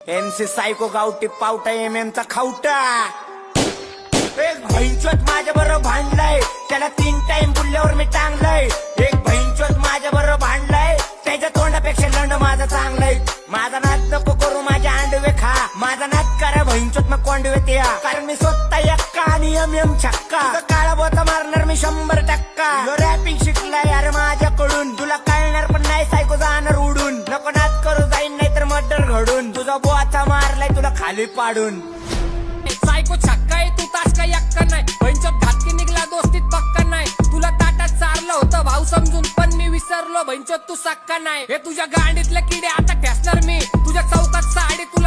MC Saiko गावठी पावटा MM चा खावटा एक भैंचोत माझ्या बरोबर भांडलाय त्याला 3 टाइम बुलल्यावर मी टांगलाय एक भैंचोत माझ्या बरोबर भांडलाय त्याच्या तोंडापेक्षा लंड माझा चांगलाय माझा नाद नको करू माझ्या अंडवे खा माझा नाद करा भैंचोत मग कोंडवे त्या कारण मी स्वतः एक्का आणि MM छक्का काळा बोता मारणार मी 100% रॅपिंग शिकलाय यार माझ्याकडून तुला कळणार पण नाही सायको जाणार उडून नको नाद करू जाईन नाही तर मर्डर घडून तुझा बोचा मारलाय तुला खाली पाडून सायको छक्का आहे तू तास काही अक्का नाही भैंचोत घातकी निघला दोस्तीत पक्का नाही तुला ताटात चारलं होतं भाऊ समजून पण मी विसरलो भैंचोत तू सक्का नाही हे तुझ्या गांडीतले किडे आता ठेसणार मी तुझ्या चौकात साडी तुला